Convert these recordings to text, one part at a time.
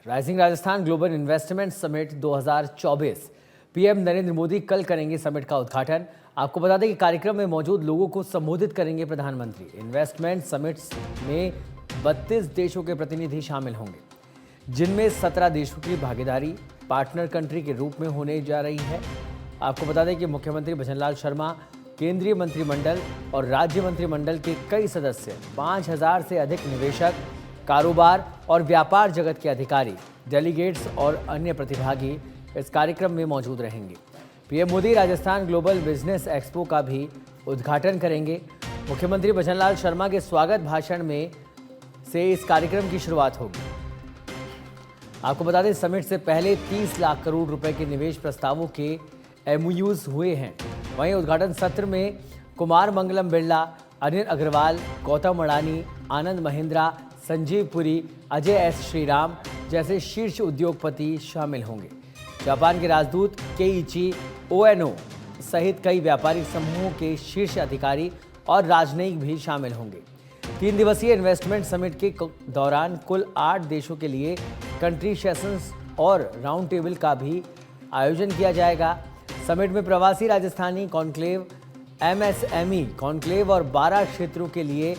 Rising Rajasthan global investment summit 2024। PM Narendra Modi कल करेंगे summit का उद्घाटन। आपको बता दें कि कार्यक्रम में मौजूद लोगों को संबोधित करेंगे प्रधानमंत्री। इन्वेस्टमेंट समिट में 32 देशों के प्रतिनिधि शामिल होंगे, जिनमें 17 देशों की भागीदारी पार्टनर कंट्री के रूप में होने जा रही है। आपको बता दें कि मुख्यमंत्री भजनलाल शर्मा, केंद्रीय मंत्रिमंडल और राज्य मंत्रिमंडल के कई सदस्य, 5000 से अधिक निवेशक, कारोबार और व्यापार जगत के अधिकारी, डेलीगेट्स और अन्य प्रतिभागी इस कार्यक्रम में मौजूद रहेंगे। PM Modi Rajasthan global business expo का भी उद्घाटन करेंगे। मुख्यमंत्री भजनलाल शर्मा के स्वागत भाषण में से इस कार्यक्रम की शुरुआत होगी। आपको बता दें, समिट से पहले 30 लाख करोड़ रुपए के निवेश प्रस्तावों के एमओयूज हुए हैं। वहीं उद्घाटन सत्र में कुमार मंगलम बिरला, अनिल अग्रवाल, गौतम अडानी, आनंद महिंद्रा, संजीव पुरी, अजय एस श्रीराम जैसे शीर्ष उद्योगपति शामिल होंगे। जापान के राजदूत केइची ओएनो सहित कई व्यापारिक समूहों के शीर्ष अधिकारी और राजनयिक भी शामिल होंगे। 3 दिवसीय इन्वेस्टमेंट समिट के दौरान कुल 8 देशों के लिए कंट्री सेशंस और राउंड टेबल का भी आयोजन किया जाएगा। समिट में प्रवासी राजस्थानी कॉन्क्लेव, एमएसएमई कॉन्क्लेव और 12 क्षेत्रों के लिए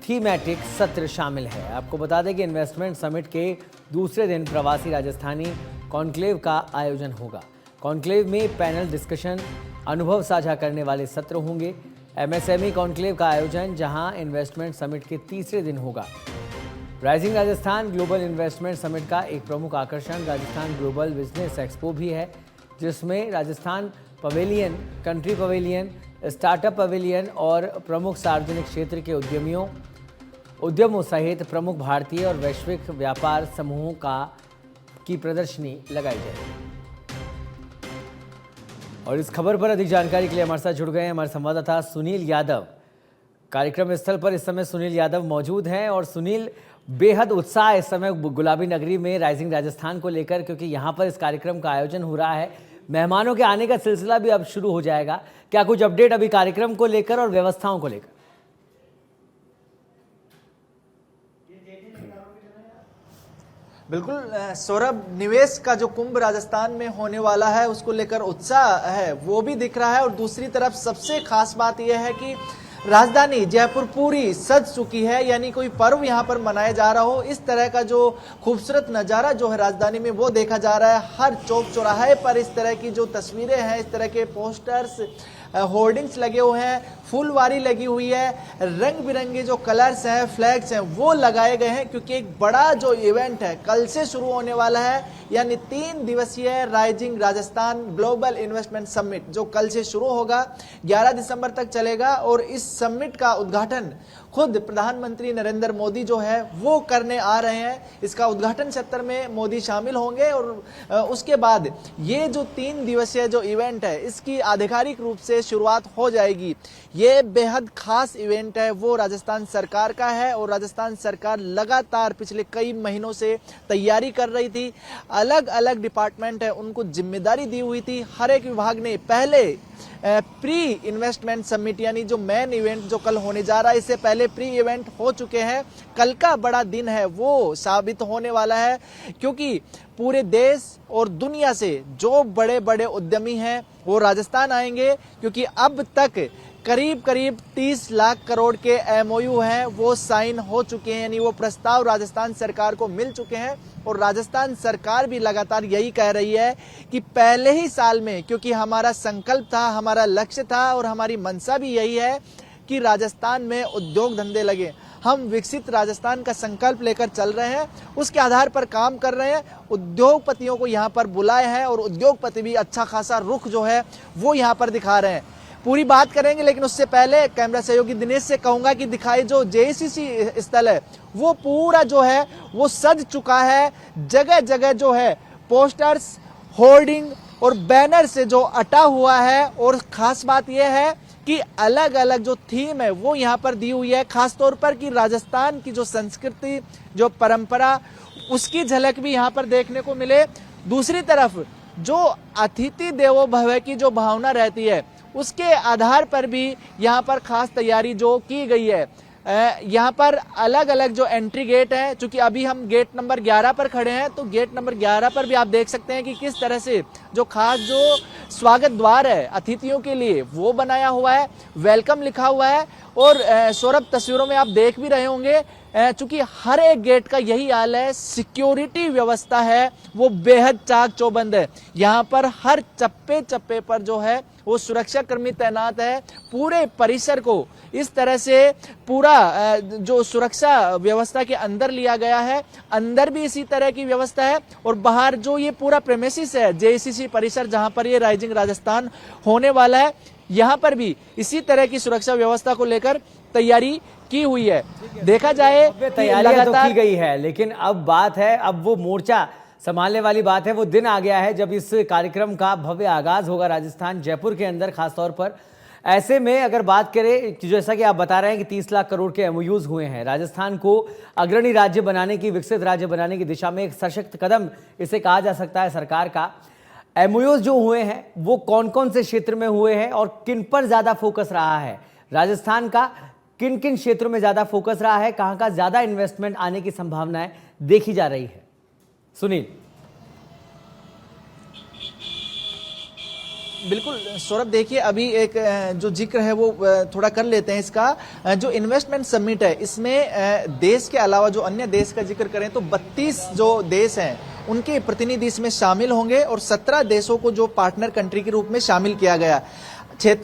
थीमेटिक सत्र शामिल है। आपको बता दें कि इन्वेस्टमेंट समिट के दूसरे दिन प्रवासी राजस्थानी कॉन्क्लेव का आयोजन होगा। कॉन्क्लेव में पैनल डिस्कशन, अनुभव साझा करने वाले सत्र होंगे। एमएसएमई कॉन्क्लेव का आयोजन जहां इन्वेस्टमेंट समिट के तीसरे दिन होगा। Rising Rajasthan global investment summit का एक प्रमुख आकर्षण राजस्थान ग्लोबल बिजनेस एक्सपो भी है, जिसमें Rajasthan pavilion, country pavilion, startup pavilion और प्रमुख सार्वजनिक क्षेत्र के उद्यमों सहित प्रमुख भारतीय और वैश्विक व्यापार समूहों की प्रदर्शनी लगाई जाएगी। और इस खबर पर अधिक जानकारी के लिए हमारे साथ जुड़ गए हैं हमारे संवाददाता सुनील यादव। कार्यक्रम स्थल पर इस समय सुनील यादव मौजूद हैं। और सुनील, बेहद उत्साह इस समय गुलाबी नगरी में राइजिंग राजस्थान को लेकर, क्योंकि यहाँ पर इस कार्यक्रम का आयोजन हो रहा है। मेहमानों के आने का सिलसिला भी अब शुरू हो जाएगा। क्या कुछ अपडेट अभी कार्यक्रम को लेकर और व्यवस्थाओं को लेकर? बिल्कुल सौरभ, निवेश का जो कुंभ राजस्थान में होने वाला है उसको लेकर उत्साह है वो भी दिख रहा है। और दूसरी तरफ सबसे खास बात यह है कि राजधानी जयपुर पूरी सज चुकी है, यानी कोई पर्व यहाँ पर मनाया जा रहा हो, इस तरह का जो खूबसूरत नज़ारा जो है राजधानी में वो देखा जा रहा है। हर चौक चौराहे पर इस तरह की जो तस्वीरें हैं, इस तरह के पोस्टर्स, होर्डिंग्स लगे हुए हैं, फुलवारी लगी हुई है, रंग बिरंगे जो कलर्स हैं, फ्लैग्स हैं वो लगाए गए हैं, क्योंकि एक बड़ा जो इवेंट है कल से शुरू होने वाला है। यानी 3 दिवसीय rising Rajasthan global investment summit जो कल से शुरू होगा, 11 दिसंबर तक चलेगा। और इस समिट का उद्घाटन खुद प्रधानमंत्री नरेंद्र मोदी जो है वो करने आ रहे हैं। इसका उद्घाटन सत्र में मोदी शामिल होंगे और उसके बाद ये जो 3 दिवसीय जो इवेंट है इसकी आधिकारिक रूप से शुरुआत हो जाएगी। ये बेहद खास इवेंट है वो राजस्थान सरकार का है और राजस्थान सरकार लगातार पिछले कई महीनों से तैयारी कर रही थी। अलग अलग डिपार्टमेंट है उनको जिम्मेदारी दी हुई थी। हर एक विभाग ने पहले प्री इन्वेस्टमेंट समिट यानी जो मेन इवेंट जो कल होने जा रहा है, इससे पहले प्री इवेंट हो चुके हैं। कल का बड़ा दिन है वो साबित होने वाला है, क्योंकि पूरे देश और दुनिया से जो बड़े बड़े उद्यमी हैं वो राजस्थान आएंगे, क्योंकि अब तक करीब 30 लाख करोड़ के एमओयू हैं वो साइन हो चुके हैं, यानी वो प्रस्ताव राजस्थान सरकार को मिल चुके हैं। और राजस्थान सरकार भी लगातार यही कह रही है कि पहले ही साल में, क्योंकि हमारा संकल्प था, हमारा लक्ष्य था और हमारी मंशा भी यही है कि राजस्थान में उद्योग धंधे लगे। हम विकसित राजस्थान का संकल्प लेकर चल रहे हैं, उसके आधार पर काम कर रहे हैं। उद्योगपतियों को यहाँ पर बुलाए हैं और उद्योगपति भी अच्छा खासा रुख जो है वो यहाँ पर दिखा रहे हैं। पूरी बात करेंगे, लेकिन उससे पहले कैमरा सहयोगी दिनेश से कहूंगा कि दिखाई जो जेसीसी स्थल है वो पूरा जो है वो सज चुका है। जगह जगह जो है पोस्टर्स, होर्डिंग और बैनर से जो अटा हुआ है। और खास बात यह है कि अलग अलग जो थीम है वो यहाँ पर दी हुई है, खासतौर पर कि राजस्थान की जो संस्कृति, जो परंपरा, उसकी झलक भी यहाँ पर देखने को मिले। दूसरी तरफ जो अतिथि देवो भव की जो भावना रहती है उसके आधार पर भी यहाँ पर खास तैयारी जो की गई है। यहाँ पर अलग अलग जो एंट्री गेट है, चूंकि अभी हम गेट नंबर 11 पर खड़े हैं, तो गेट नंबर 11 पर भी आप देख सकते हैं कि किस तरह से जो खास जो स्वागत द्वार है अतिथियों के लिए वो बनाया हुआ है, वेलकम लिखा हुआ है। और सौरभ, तस्वीरों में आप देख भी रहे होंगे, चूंकि हर एक गेट का यही हाल है, सिक्योरिटी व्यवस्था है वो बेहद चाक चौबंद है। यहाँ पर हर चप्पे चप्पे पर जो है वो सुरक्षा कर्मी तैनात है। पूरे परिसर को इस तरह से पूरा जो सुरक्षा व्यवस्था के अंदर लिया गया है, अंदर भी इसी तरह की व्यवस्था है और बाहर जो ये पूरा प्रेमिसिस है जेआईसीसी परिसर जहां पर ये राइजिंग राजस्थान होने वाला है, यहाँ पर भी इसी तरह की सुरक्षा व्यवस्था को लेकर तैयारी की हुई है। देखा जाए तैयारियां तो की गई है, लेकिन अब बात है, अब वो मोर्चा संभालने वाली बात है। वो दिन आ गया है जब इस कार्यक्रम का भव्य आगाज होगा राजस्थान जयपुर के अंदर खासतौर पर। ऐसे में अगर बात करें कि जैसा कि आप बता रहे हैं कि 30 लाख करोड़ के एमओयूज हुए हैं, राजस्थान को अग्रणी राज्य बनाने की, विकसित राज्य बनाने की दिशा में एक सशक्त कदम इसे कहा जा सकता है सरकार का। एमओयूज जो हुए हैं वो कौन कौन से क्षेत्र में हुए हैं और किन पर ज्यादा फोकस रहा है, राजस्थान का किन किन क्षेत्रों में ज्यादा फोकस रहा है, कहां का ज्यादा इन्वेस्टमेंट आने की संभावनाएं देखी जा रही है? सुनील। बिल्कुल सौरभ, देखिए अभी एक जो जिक्र है वो थोड़ा कर लेते हैं इसका। जो इन्वेस्टमेंट समिट है इसमें देश के अलावा जो अन्य देश का जिक्र करें तो 32 जो देश हैं उनके प्रतिनिधि इसमें शामिल होंगे और 17 देशों को जो पार्टनर कंट्री के रूप में शामिल किया गया।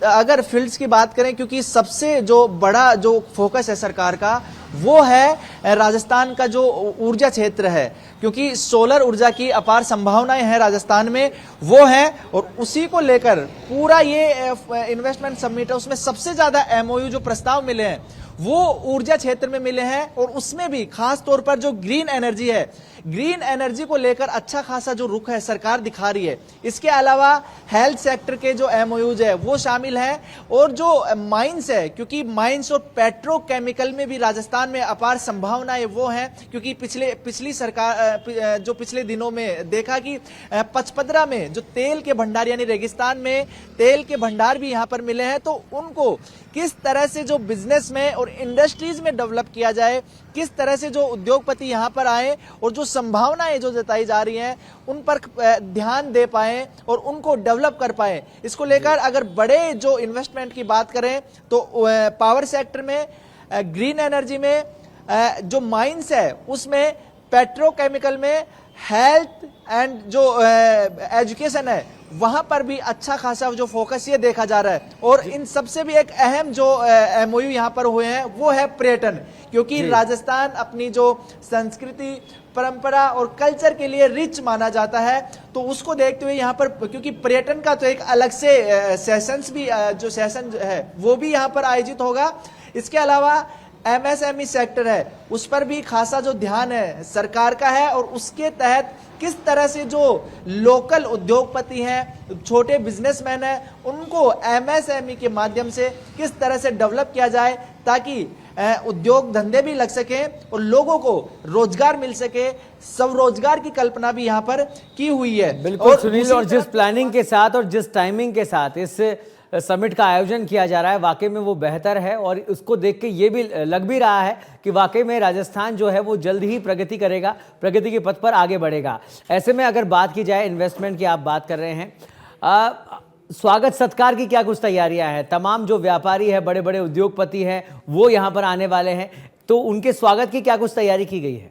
अगर फील्ड्स की बात करें, क्योंकि सबसे जो बड़ा जो फोकस है सरकार का वो है राजस्थान का जो ऊर्जा क्षेत्र है, क्योंकि सोलर ऊर्जा की अपार संभावनाएं हैं राजस्थान में, वो है और उसी को लेकर पूरा ये इन्वेस्टमेंट समिट है। उसमें सबसे ज्यादा एमओयू जो प्रस्ताव मिले हैं वो ऊर्जा क्षेत्र में मिले हैं और उसमें भी खास तौर पर जो ग्रीन एनर्जी है, ग्रीन एनर्जी को लेकर अच्छा खासा जो रुख है सरकार दिखा रही है। इसके अलावा हेल्थ सेक्टर के जो एमओयूज है वो शामिल हैं और जो माइंस है, क्योंकि माइंस और पेट्रोकेमिकल में भी राजस्थान में अपार संभावनाएं वो हैं, क्योंकि पिछली सरकार जो पिछले दिनों में देखा कि पचपदरा में जो तेल के भंडार यानी रेगिस्तान में तेल के भंडार भी यहां पर मिले हैं, तो उनको किस तरह से जो बिजनेस में और इंडस्ट्रीज में डेवलप किया जाए, किस तरह से जो उद्योगपति यहां पर आए और जो संभावनाएं जो जताई जा रही हैं उन पर ध्यान दे पाए और उनको डेवलप कर पाए, इसको लेकर अगर बड़े जो इन्वेस्टमेंट की बात करें तो पावर सेक्टर में, ग्रीन एनर्जी में, जो माइंस है उसमें, पेट्रोकेमिकल में, हेल्थ एंड जो एजुकेशन है वहां पर भी अच्छा खासा जो फोकस ये देखा जा रहा है। और इन सबसे भी एक अहम जो एमओयू यहां पर हुए हैं वो है पर्यटन, क्योंकि राजस्थान अपनी जो संस्कृति, परंपरा और कल्चर के लिए रिच माना जाता है, तो उसको देखते हुए यहाँ पर, क्योंकि पर्यटन का तो एक अलग से सेशंस भी जो सेशन है वो भी यहाँ पर आयोजित होगा। इसके अलावा एमएसएमई सेक्टर है उस पर भी खासा जो ध्यान है सरकार का है और उसके तहत किस तरह से जो लोकल उद्योगपति हैं, छोटे बिजनेसमैन हैं, उनको एमएसएमई के माध्यम से किस तरह से डेवलप किया जाए ताकि उद्योग धंधे भी लग सके और लोगों को रोजगार मिल सके। स्वरोजगार की कल्पना भी यहाँ पर की हुई है। बिल्कुल सुनील, और जिस प्लानिंग के साथ और जिस टाइमिंग के साथ इस समिट का आयोजन किया जा रहा है वाकई में वो बेहतर है और उसको देख के ये भी लग भी रहा है कि वाकई में राजस्थान जो है वो जल्द ही प्रगति करेगा, प्रगति के पथ पर आगे बढ़ेगा। ऐसे में अगर बात की जाए इन्वेस्टमेंट की, आप बात कर रहे हैं, स्वागत सत्कार की क्या कुछ तैयारियां हैं? तमाम जो व्यापारी है, बड़े बड़े उद्योगपति हैं, वो यहाँ पर आने वाले हैं, तो उनके स्वागत की क्या कुछ तैयारी की गई है?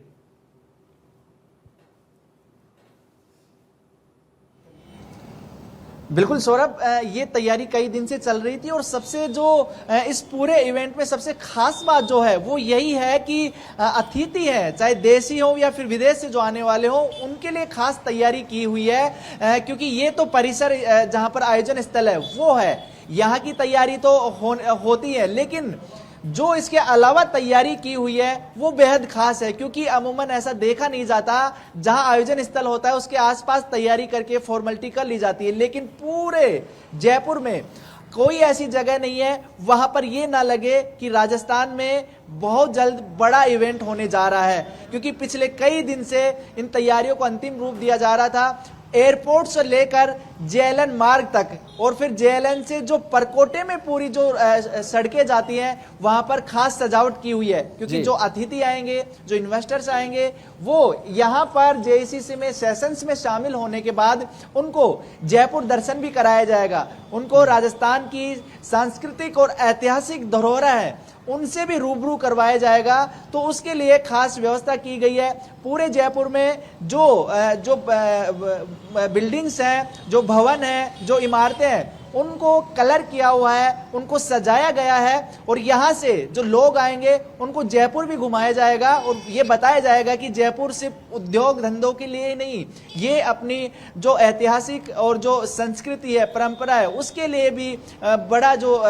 बिल्कुल सौरभ, ये तैयारी कई दिन से चल रही थी और सबसे जो इस पूरे इवेंट में सबसे खास बात जो है वो यही है कि अतिथि हैं, चाहे देशी हो या फिर विदेश से जो आने वाले हो, उनके लिए खास तैयारी की हुई है, क्योंकि ये तो परिसर जहां पर आयोजन स्थल है वो है, यहाँ की तैयारी तो होती है, लेकिन जो इसके अलावा तैयारी की हुई है वो बेहद खास है, क्योंकि अमूमन ऐसा देखा नहीं जाता जहां आयोजन स्थल होता है उसके आसपास तैयारी करके फॉर्मेलिटी कर ली जाती है, लेकिन पूरे जयपुर में कोई ऐसी जगह नहीं है वहां पर ये ना लगे कि राजस्थान में बहुत जल्द बड़ा इवेंट होने जा रहा है, क्योंकि पिछले कई दिन से इन तैयारियों को अंतिम रूप दिया जा रहा था। एयरपोर्ट से लेकर जेएलएन मार्ग तक और फिर जेएलएन से जो परकोटे में पूरी जो सड़कें जाती हैं वहां पर खास सजावट की हुई है, क्योंकि जो अतिथि आएंगे, जो इन्वेस्टर्स आएंगे, वो यहां पर जेईसीसी में सेशंस में शामिल होने के बाद उनको जयपुर दर्शन भी कराया जाएगा, उनको राजस्थान की सांस्कृतिक और ऐतिहासिक धरोहर है उनसे भी रूबरू करवाया जाएगा। तो उसके लिए खास व्यवस्था की गई है। पूरे जयपुर में जो बिल्डिंग्स हैं, जो भवन हैं, जो इमारतें हैं, उनको कलर किया हुआ है, उनको सजाया गया है और यहाँ से जो लोग आएंगे उनको जयपुर भी घुमाया जाएगा और ये बताया जाएगा कि जयपुर सिर्फ उद्योग धंधों के लिए ही नहीं, ये अपनी जो ऐतिहासिक और जो संस्कृति है, परंपरा है, उसके लिए भी बड़ा जो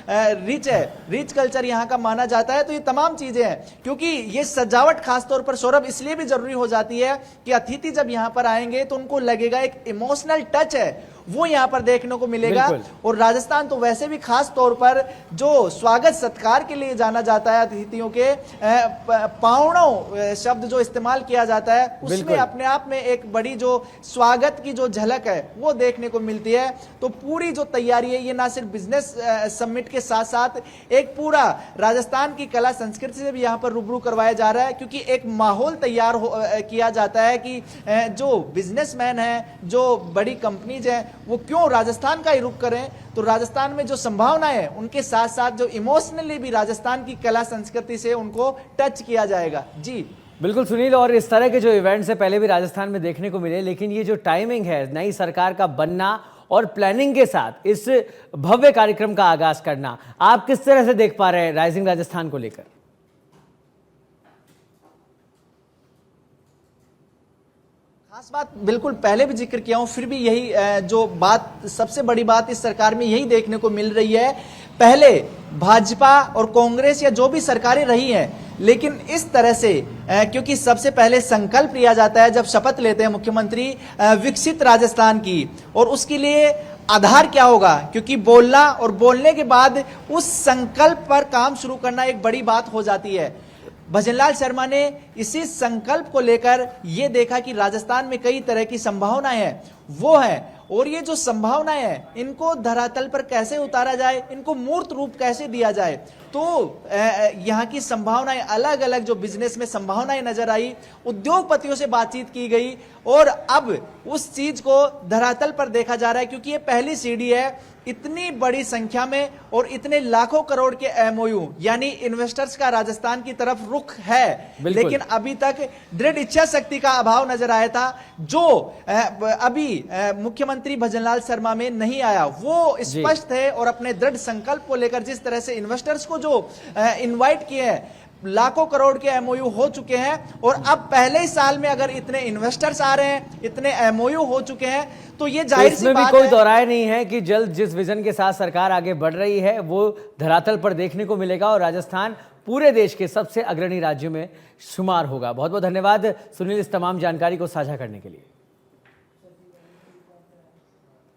रिच कल्चर यहाँ का माना जाता है। तो ये तमाम चीजें हैं, क्योंकि ये सजावट खासतौर पर सौरभ इसलिए भी जरूरी हो जाती है कि अतिथि जब यहाँ पर आएंगे तो उनको लगेगा एक इमोशनल टच है वो यहाँ पर देखने को मिलेगा। और राजस्थान तो वैसे भी खास तौर पर जो स्वागत सत्कार के लिए जाना जाता है, अतिथियों के पावणों शब्द जो इस्तेमाल किया जाता है, उसमें अपने आप में एक बड़ी जो स्वागत की जो झलक है वो देखने को मिलती है। तो पूरी जो तैयारी है, ये ना सिर्फ बिजनेस समिट के साथ साथ एक पूरा राजस्थान की कला संस्कृति से भी यहाँ पर रूबरू करवाया जा रहा है, क्योंकि एक माहौल तैयार किया जाता है कि जो बिजनेसमैन है, जो बड़ी कंपनीज है, वो क्यों राजस्थान का ही रुख करें। तो राजस्थान में जो संभावनाएं है उनके साथ साथ जो इमोशनली भी राजस्थान की कला संस्कृति से उनको टच किया जाएगा। जी बिल्कुल सुनील, और इस तरह के जो इवेंट्स है पहले भी राजस्थान में देखने को मिले, लेकिन ये जो टाइमिंग है नई सरकार का बनना और प्लानिंग के साथ इस भव्य कार्यक्रम का आगाज करना, आप किस तरह से देख पा रहे हैं राइजिंग राजस्थान को लेकर? खास बात बिल्कुल पहले भी जिक्र किया हूं, फिर भी यही जो बात सबसे बड़ी बात इस सरकार में यही देखने को मिल रही है। पहले भाजपा और कांग्रेस या जो भी सरकारें रही हैं, लेकिन इस तरह से क्योंकि सबसे पहले संकल्प लिया जाता है जब शपथ लेते हैं मुख्यमंत्री विकसित राजस्थान की, और उसके लिए आधार क्या होगा, क्योंकि बोलना और बोलने के बाद उस संकल्प पर काम शुरू करना एक बड़ी बात हो जाती है। भजनलाल शर्मा ने इसी संकल्प को लेकर यह देखा कि राजस्थान में कई तरह की संभावनाएं हैं, वो है, और ये जो संभावनाएं हैं इनको धरातल पर कैसे उतारा जाए, इनको मूर्त रूप कैसे दिया जाए। तो यहाँ की संभावनाएं, अलग अलग जो बिजनेस में संभावनाएं नजर आई, उद्योगपतियों से बातचीत की गई और अब उस चीज को धरातल पर देखा जा रहा है, क्योंकि ये पहली सीढ़ी है। इतनी बड़ी संख्या में और इतने लाखों करोड़ के एमओयू यानी इन्वेस्टर्स का राजस्थान की तरफ रुख है, लेकिन अभी तक दृढ़ इच्छा शक्ति का अभाव नजर आया था, जो अभी मुख्यमंत्री भजनलाल शर्मा में नहीं आया। वो स्पष्ट है और अपने दृढ़ संकल्प को लेकर जिस तरह से इन्वेस्टर्स को जो इनवाइट किए हैं, लाखों करोड़ के एमओयू हो चुके हैं, और अब पहले ही साल में अगर इतने इन्वेस्टर्स आ रहे हैं, इतने एमओयू हो चुके हैं, तो ये जाहिर सी बात है। इसमें भी कोई दोहराय नहीं है कि जल्द जिस विजन के साथ सरकार आगे बढ़ रही है वो धरातल पर देखने को मिलेगा और राजस्थान पूरे देश के सबसे अग्रणी राज्यों में शुमार होगा। बहुत बहुत धन्यवाद सुनील इस तमाम जानकारी को साझा करने के लिए।